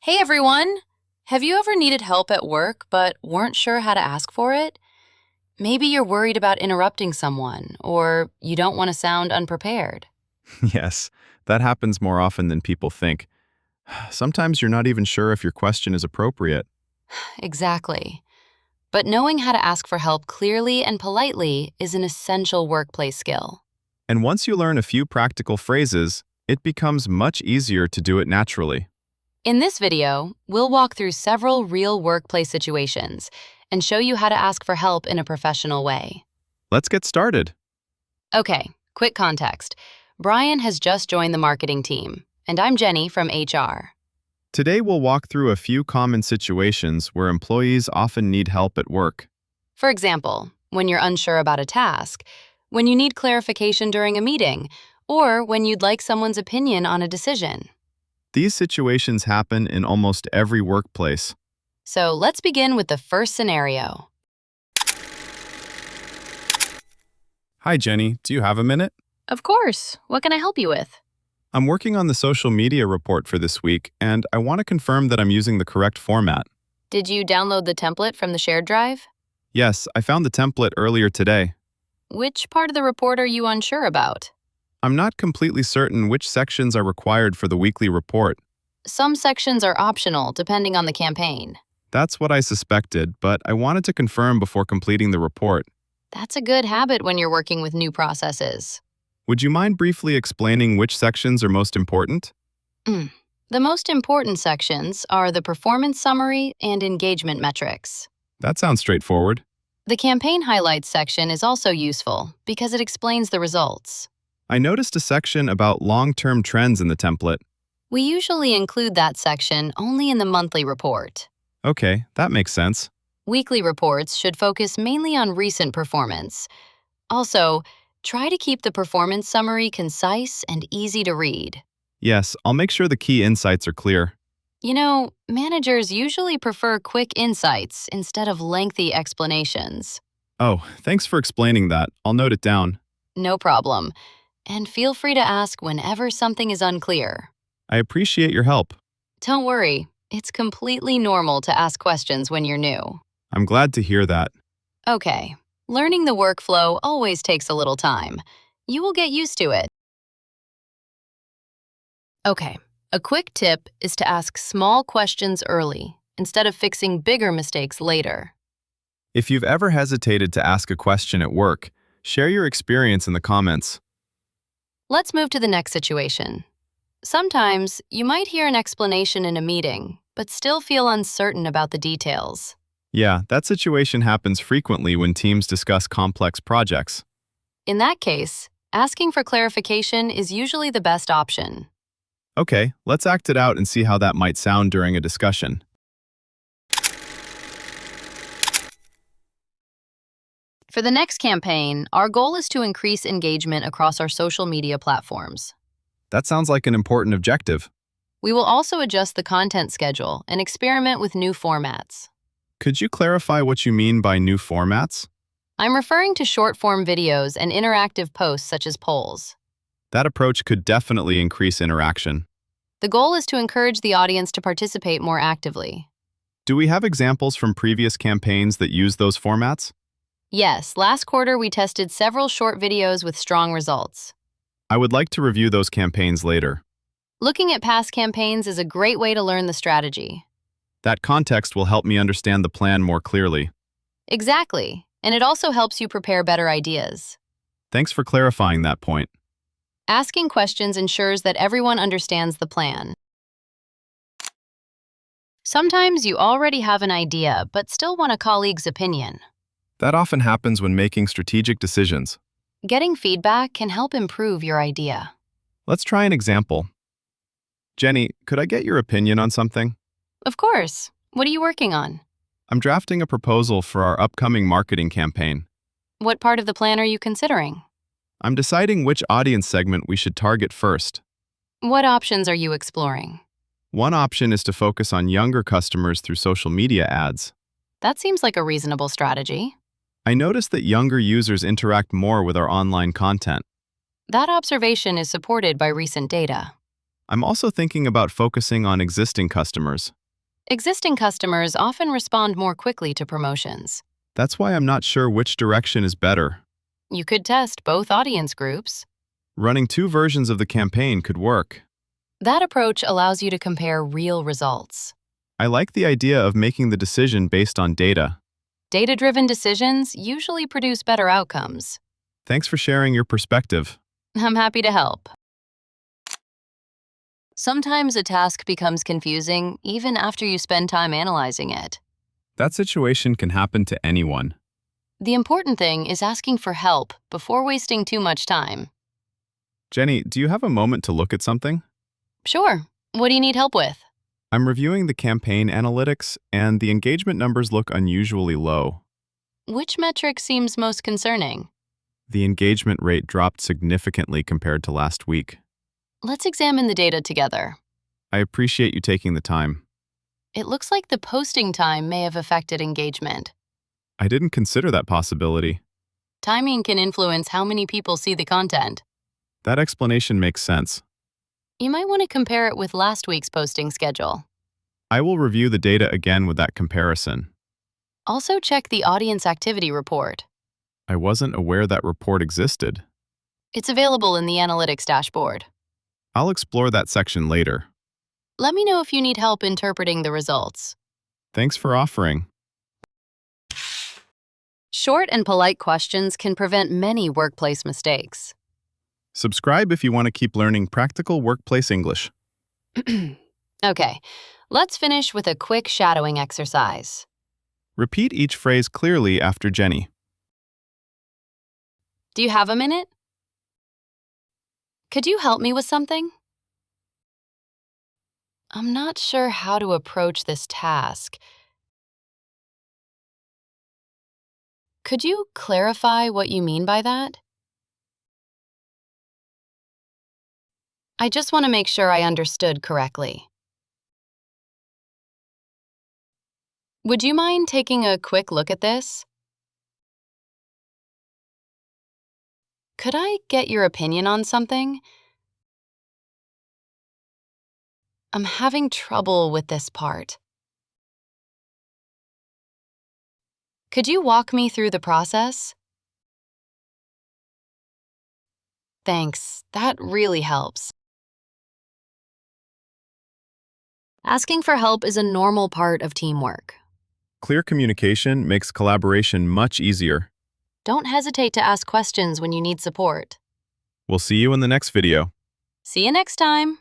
Hey everyone! Have you ever needed help at work but weren't sure how to ask for it? Maybe you're worried about interrupting someone, or you don't want to sound unprepared. Yes, that happens more often than people think. Sometimes you're not even sure if your question is appropriate. Exactly. But knowing how to ask for help clearly and politely is an essential workplace skill. And once you learn a few practical phrases, it becomes much easier to do it naturally. In this video, we'll walk through several real workplace situations and show you how to ask for help in a professional way. Let's get started. Okay, quick context. Brian has just joined the marketing team, and I'm Jenny from HR. Today we'll walk through a few common situations where employees often need help at work. For example, when you're unsure about a task, when you need clarification during a meeting, or when you'd like someone's opinion on a decision. These situations happen in almost every workplace. So let's begin with the first scenario. Hi, Jenny. Do you have a minute? Of course. What can I help you with? I'm working on the social media report for this week, and I want to confirm that I'm using the correct format. Did you download the template from the shared drive? Yes, I found the template earlier today. Which part of the report are you unsure about? I'm not completely certain which sections are required for the weekly report. Some sections are optional depending on the campaign. That's what I suspected, but I wanted to confirm before completing the report. That's a good habit when you're working with new processes. Would you mind briefly explaining which sections are most important? The most important sections are the performance summary and engagement metrics. That sounds straightforward. The campaign highlights section is also useful because it explains the results. I noticed a section about long-term trends in the template. We usually include that section only in the monthly report. Okay, that makes sense. Weekly reports should focus mainly on recent performance. Also, try to keep the performance summary concise and easy to read. Yes, I'll make sure the key insights are clear. You know, managers usually prefer quick insights instead of lengthy explanations. Oh, thanks for explaining that. I'll note it down. No problem. And feel free to ask whenever something is unclear. I appreciate your help. Don't worry, it's completely normal to ask questions when you're new. I'm glad to hear that. Okay, learning the workflow always takes a little time. You will get used to it. Okay, a quick tip is to ask small questions early instead of fixing bigger mistakes later. If you've ever hesitated to ask a question at work, share your experience in the comments. Let's move to the next situation. Sometimes you might hear an explanation in a meeting, but still feel uncertain about the details. Yeah, that situation happens frequently when teams discuss complex projects. In that case, asking for clarification is usually the best option. Okay, let's act it out and see how that might sound during a discussion. For the next campaign, our goal is to increase engagement across our social media platforms. That sounds like an important objective. We will also adjust the content schedule and experiment with new formats. Could you clarify what you mean by new formats? I'm referring to short-form videos and interactive posts such as polls. That approach could definitely increase interaction. The goal is to encourage the audience to participate more actively. Do we have examples from previous campaigns that use those formats? Yes, last quarter we tested several short videos with strong results. I would like to review those campaigns later. Looking at past campaigns is a great way to learn the strategy. That context will help me understand the plan more clearly. Exactly, and it also helps you prepare better ideas. Thanks for clarifying that point. Asking questions ensures that everyone understands the plan. Sometimes you already have an idea but still want a colleague's opinion. That often happens when making strategic decisions. Getting feedback can help improve your idea. Let's try an example. Jenny, could I get your opinion on something? Of course. What are you working on? I'm drafting a proposal for our upcoming marketing campaign. What part of the plan are you considering? I'm deciding which audience segment we should target first. What options are you exploring? One option is to focus on younger customers through social media ads. That seems like a reasonable strategy. I noticed that younger users interact more with our online content. That observation is supported by recent data. I'm also thinking about focusing on existing customers. Existing customers often respond more quickly to promotions. That's why I'm not sure which direction is better. You could test both audience groups. Running two versions of the campaign could work. That approach allows you to compare real results. I like the idea of making the decision based on data. Data-driven decisions usually produce better outcomes. Thanks for sharing your perspective. I'm happy to help. Sometimes a task becomes confusing even after you spend time analyzing it. That situation can happen to anyone. The important thing is asking for help before wasting too much time. Jenny, do you have a moment to look at something? Sure. What do you need help with? I'm reviewing the campaign analytics, and the engagement numbers look unusually low. Which metric seems most concerning? The engagement rate dropped significantly compared to last week. Let's examine the data together. I appreciate you taking the time. It looks like the posting time may have affected engagement. I didn't consider that possibility. Timing can influence how many people see the content. That explanation makes sense. You might want to compare it with last week's posting schedule. I will review the data again with that comparison. Also check the audience activity report. I wasn't aware that report existed. It's available in the analytics dashboard. I'll explore that section later. Let me know if you need help interpreting the results. Thanks for offering. Short and polite questions can prevent many workplace mistakes. Subscribe if you want to keep learning practical workplace English. Okay, let's finish with a quick shadowing exercise. Repeat each phrase clearly after Jenny. Do you have a minute? Could you help me with something? I'm not sure how to approach this task. Could you clarify what you mean by that? I just want to make sure I understood correctly. Would you mind taking a quick look at this? Could I get your opinion on something? I'm having trouble with this part. Could you walk me through the process? Thanks, that really helps. Asking for help is a normal part of teamwork. Clear communication makes collaboration much easier. Don't hesitate to ask questions when you need support. We'll see you in the next video. See you next time!